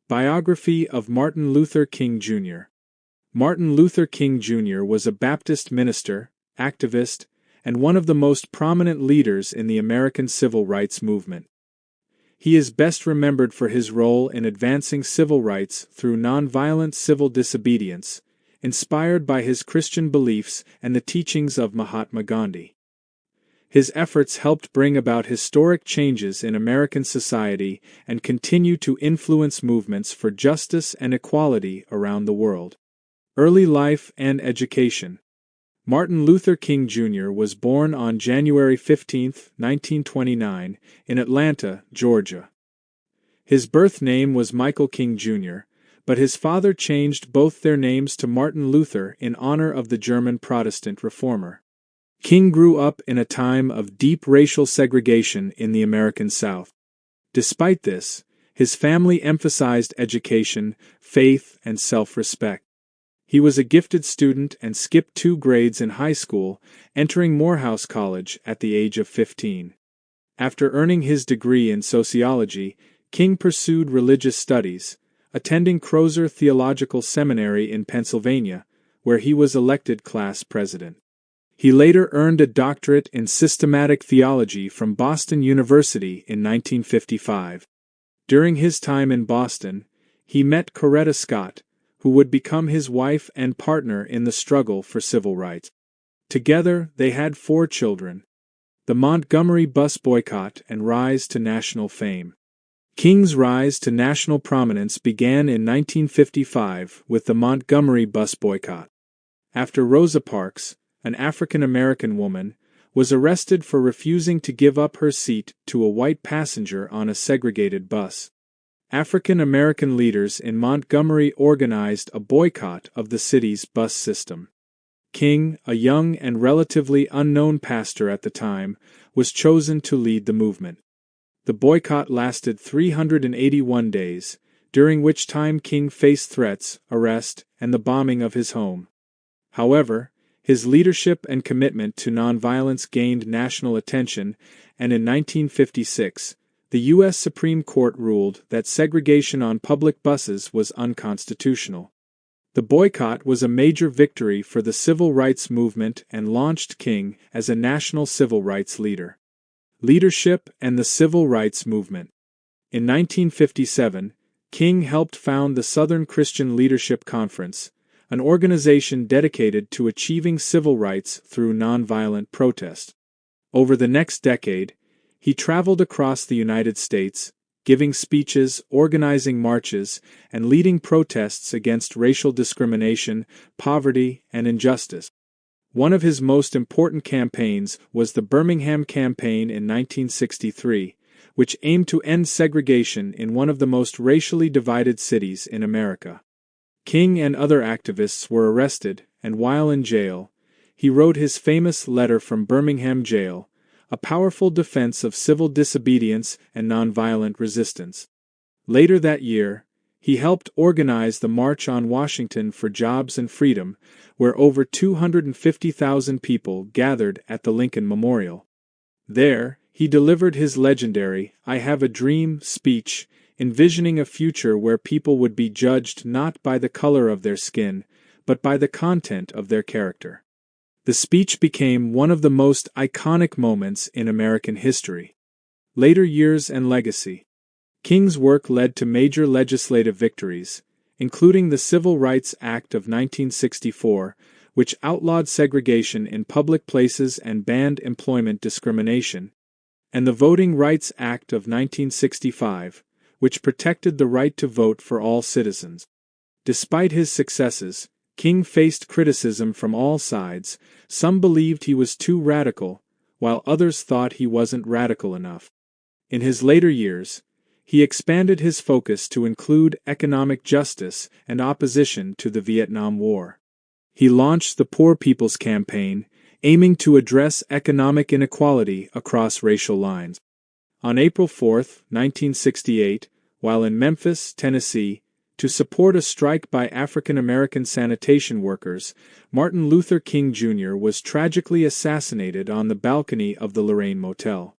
Biography of Martin Luther King Jr. Martin Luther King Jr. was a Baptist minister, activist, and one of the most prominent leaders in the American civil rights movement. He is best remembered for his role in advancing civil rights through nonviolent civil disobedience, inspired by his Christian beliefs and the teachings of Mahatma Gandhi. His efforts helped bring about historic changes in American society and continue to influence movements for justice and equality around the world. Early life and education. Martin Luther King Jr. was born on January 15, 1929, in Atlanta, Georgia. His birth name was Michael King Jr., but his father changed both their names to Martin Luther in honor of the German Protestant reformer. King grew up in a time of deep racial segregation in the American South. Despite this, his family emphasized education, faith, and self-respect. He was a gifted student and skipped 2 grades in high school, entering Morehouse College at the age of 15. After earning his degree in sociology, King pursued religious studies, attending Crozer Theological Seminary in Pennsylvania, where he was elected class president. He later earned a doctorate in systematic theology from Boston University in 1955. During his time in Boston, he met Coretta Scott, who would become his wife and partner in the struggle for civil rights. Together, they had 4 children. The Montgomery bus boycott and rise to national fame. King's rise to national prominence began in 1955 with the Montgomery bus boycott. After Rosa Parks, an African-American woman, was arrested for refusing to give up her seat to a white passenger on a segregated bus. African-American leaders in Montgomery organized a boycott of the city's bus system. King, a young and relatively unknown pastor at the time, was chosen to lead the movement. The boycott lasted 381 days, during which time King faced threats, arrest, and the bombing of his home. However, his leadership and commitment to nonviolence gained national attention, and in 1956, the U.S. Supreme Court ruled that segregation on public buses was unconstitutional. The boycott was a major victory for the civil rights movement and launched King as a national civil rights leader. Leadership and the civil rights movement. In 1957, King helped found the Southern Christian Leadership Conference, an organization dedicated to achieving civil rights through nonviolent protest. Over the next decade, he traveled across the United States, giving speeches, organizing marches, and leading protests against racial discrimination, poverty, and injustice. One of his most important campaigns was the Birmingham Campaign in 1963, which aimed to end segregation in one of the most racially divided cities in America. King and other activists were arrested, and while in jail, he wrote his famous Letter from Birmingham Jail, a powerful defense of civil disobedience and nonviolent resistance. Later that year, he helped organize the March on Washington for Jobs and Freedom, where over 250,000 people gathered at the Lincoln Memorial. There, he delivered his legendary "I Have a Dream" speech, envisioning a future where people would be judged not by the color of their skin, but by the content of their character. The speech became one of the most iconic moments in American history. Later years and legacy. King's work led to major legislative victories, including the Civil Rights Act of 1964, which outlawed segregation in public places and banned employment discrimination, and the Voting Rights Act of 1965, which protected the right to vote for all citizens. Despite his successes, King faced criticism from all sides. Some believed he was too radical, while others thought he wasn't radical enough. In his later years, he expanded his focus to include economic justice and opposition to the Vietnam War. He launched the Poor People's Campaign, aiming to address economic inequality across racial lines. On April 4, 1968, while in Memphis, Tennessee, to support a strike by African-American sanitation workers, Martin Luther King Jr. was tragically assassinated on the balcony of the Lorraine Motel.